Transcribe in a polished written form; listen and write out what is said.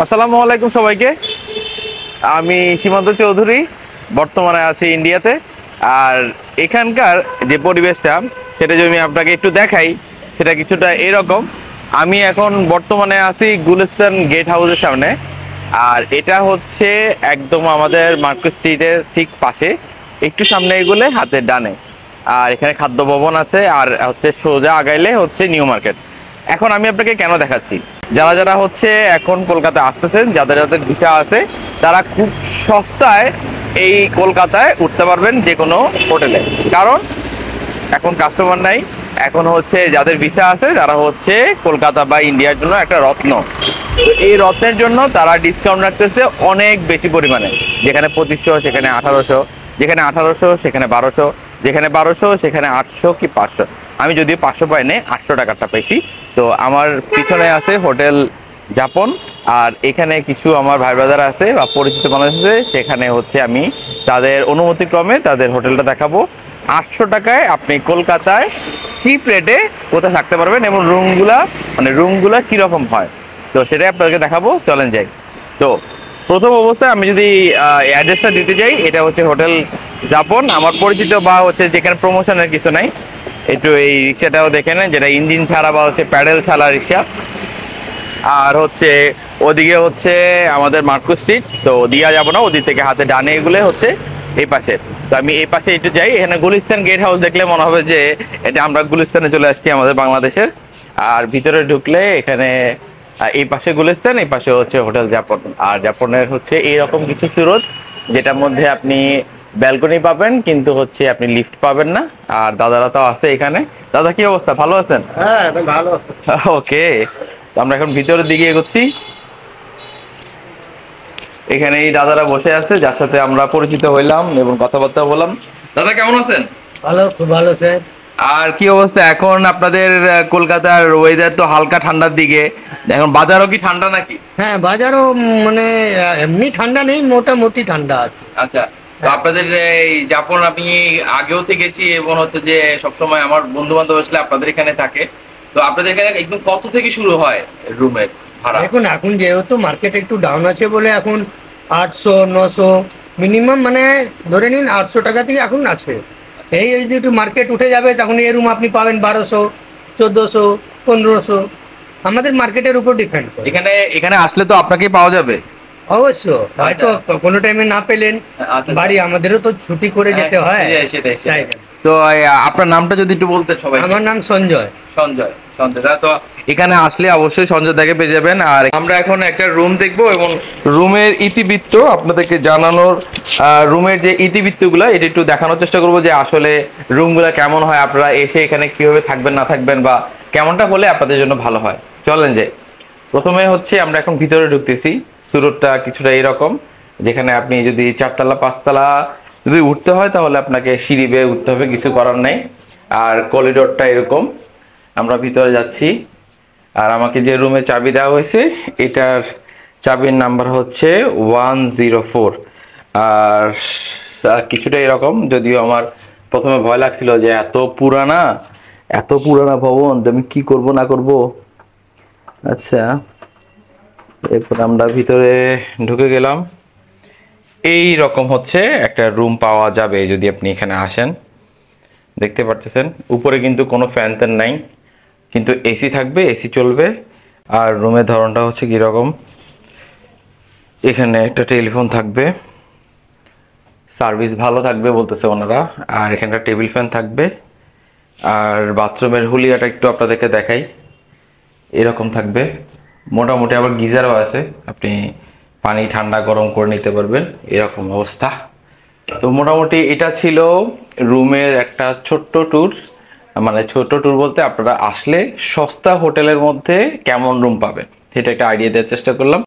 আসসালামু আলাইকুম সবাইকে। আমি সীমান্ত চৌধুরী, বর্তমানে আছি ইন্ডিয়াতে। আর এখানকার যে পরিবেশটা সেটা যদি আমি আপনাকে একটু দেখাই, সেটা কিছুটা এরকম। আমি এখন বর্তমানে আছি গুলিস্তান গেট হাউসের সামনে। আর এটা হচ্ছে একদম আমাদের মার্কেট স্ট্রিটের ঠিক পাশে, একটু সামনে এগুলে হাতের ডানে। আর এখানে খাদ্য ভবন আছে, আর হচ্ছে সোজা আগাইলে হচ্ছে নিউ মার্কেট। এখন আমি আপনাকে কেন দেখাচ্ছি, যারা যারা হচ্ছে এখন কলকাতায় আসতেছেন, যাদের যাদের ভিসা আছে, তারা খুব সস্তায় এই কলকাতায় উঠতে পারবেন যে কোনো হোটেলে। কারণ এখন কাস্টমার নাই, এখন হচ্ছে যাদের ভিসা আছে তারা হচ্ছে কলকাতা বা ইন্ডিয়ার জন্য একটা রত্ন। তো এই রত্নের জন্য তারা ডিসকাউন্ট রাখতেছে অনেক বেশি পরিমাণে। যেখানে 2500 সেখানে 1800, যেখানে 1800 সেখানে 1200, যেখানে 1200 সেখানে 800 কি 500। আমি যদিও 500 পাইনি, 800 টাকাটা পাইছি। তো আমার পিছনে আছে হোটেল যাপন। আর এখানে কিছু আমার ভাই ব্রাদার আছে বা পরিচিত মানুষ আছে, সেখানে হচ্ছে আমি তাদের অনুমতিক্রমে তাদের হোটেলটা দেখাবো। 800 টাকায় আপনি কলকাতায় চিপ রেটে কোথায় থাকতে পারবেন, এবং রুমগুলা কীরকম হয়, তো সেটাই আপনাদেরকে দেখাবো। চলেন যাই। তো প্রথম অবস্থায় আমি যদি অ্যাড্রেসটা দিতে যাই, এটা হচ্ছে হোটেল যাপন। আমার পরিচিত বা হচ্ছে যেখানে প্রমোশনের কিছু নাই, একটু এই রিক্সাটাও দেখে নেন, যেটা ইঞ্জিন ছাড়া বা হচ্ছে প্যাডেল ছাড়া রিক্সা। আর হচ্ছে ওদিকে হচ্ছে আমাদের মার্কো স্ট্রিট, তো ওদিকে যাবো না, ওদিক থেকে হাতে ডানে এগুলো হচ্ছে এই পাশে। তো আমি এই পাশে একটু যাই। এখানে গুলিস্তান গেট হাউস দেখলে মনে হবে যে এটা আমরা গুলিস্তানে চলে আসছি, আমাদের বাংলাদেশের। আর ভিতরে ঢুকলে এখানে এই পাশে গুলিস্তান, এই পাশে হচ্ছে হোটেল যাপন। আর যাপনের হচ্ছে এইরকম কিছু সুরত, যেটার মধ্যে আপনি ব্যালকনি পাবেন, কিন্তু হচ্ছে আপনি লিফট পাবেন না। আর দাদারা তো আছে এখানে। দাদা, কি অবস্থা, ভালো আছেন? হ্যাঁ, একদম ভালো। ওকে। তো আমরা এখন ভিতরের দিকে এগোচ্ছি। এখানে এই দাদারা বসে আছে, যার সাথে আমরা পরিচিত হইলাম এবং কথাবার্তা বললাম। দাদা, কেমন আছেন? ভালো, খুব ভালো স্যার। আর কি অবস্থা এখন আপনাদের? কলকাতার ওয়েদার তো হালকা ঠান্ডার দিকে, এখন বাজারও কি ঠান্ডা নাকি? হ্যাঁ, বাজারও মানে এমনি ঠান্ডা নেই, মোটামুটি ঠান্ডা আছে। আচ্ছা। তো আপনাদের এই যাপন আমি আগেও থেকেছি, এবং হচ্ছে যে সবসময় আমার বন্ধু বান্ধব আসলে আপনাদের এখানে থাকে। তো আপনাদের এখানে একদম কত থেকে শুরু হয় রুমের ভাড়া? এখন যেহেতু মার্কেট একটু ডাউন আছে বলে এখন 800-900 মিনিমাম, মানে ধরে নিন 800 টাকা থেকে এখন আছে। এই যদি একটু মার্কেট উঠে যাবে তখন এই রুম আপনি পাবেন 1200, 1400, 1500। আমাদের মার্কেটের উপর ডিপেন্ড করে। এখানে এখানে আসলে তো আপনাকেই পাওয়া যাবে। অবশ্য হয়তো কোনো টাইমে না পেলেন, আচ্ছা, বাড়ি আমাদেরও তো ছুটি করে যেতে হয়। সেটাই তাই সেটাই। তো আপনার নামটা যদি একটু বলতেন সবাই। আমার নাম সঞ্জয়। সঞ্জয়। সঞ্জয় দা, তো এখানে আসলে অবশ্যই সঞ্জয় দাকে পেয়ে যাবেন। আর আমরা এখন একটা রুম দেখবো, এবং রুমের ইতিবৃত্ত আপনাদেরকে জানানোর, রুমের যে ইতিবৃত্তগুলো এটা একটু দেখানোর চেষ্টা করবো, যে আসলে রুমগুলো কেমন হয়, আপনারা এসে এখানে কিভাবে থাকবেন না থাকবেন, বা কেমনটা হলে আপনাদের জন্য ভালো হয়। চলেন যে প্রথমে হচ্ছে আমরা এখন ভিতরে ঢুকতেছি। সুরতটা কিছুটা এরকম, যেখানে আপনি যদি 4তলা 5তলা যদি উঠতে হয়, তাহলে আপনাকে সিঁড়ি বেয়ে উঠতে হবে, কিছু করার নেই। আর করিডোরটা এরকম। আমরা ভিতরে যাচ্ছি। আর আমাকে যে রুমে চাবি দেওয়া হয়েছে, এটার চাবির নাম্বার হচ্ছে 104। আর কিছুটা এরকম, যদিও আমার প্রথমে ভয় লাগছিল যে এত পুরানা ভবন, আমি কি করব না করব। আচ্ছা, এরপর আমরা ভিতরে ঢুকে গেলাম। এই রকম হচ্ছে একটা রুম পাওয়া যাবে যদি আপনি এখানে আসেন। দেখতে পারতেছেন উপরে কিন্তু কোনো ফ্যান ট্যান নাই, কিন্তু এসি থাকবে, এসি চলবে। আর রুমের ধরনটা হচ্ছে কীরকম, এখানে একটা টেলিফোন থাকবে, সার্ভিস ভালো থাকবে বলতেছে ওনারা। আর এখানে একটা টেবিল ফ্যান থাকবে। আর বাথরুমের হুলিয়াটা একটু আপনাদেরকে দেখাই, এরকম থাকবে মোটামুটি। আবার গিজারও আছে, আপনি পানি ঠান্ডা গরম করে নিতে পারবেন, এরকম অবস্থা। তো মোটামুটি এটা ছিল রুমের একটা ছোট্ট ট্যুর। মানে ছোট ট্যুর বলতে, আপনারা আসলে সস্তা হোটেলের মধ্যে কেমন রুম পাবেন সেটা একটা আইডিয়া দেওয়ার চেষ্টা করলাম।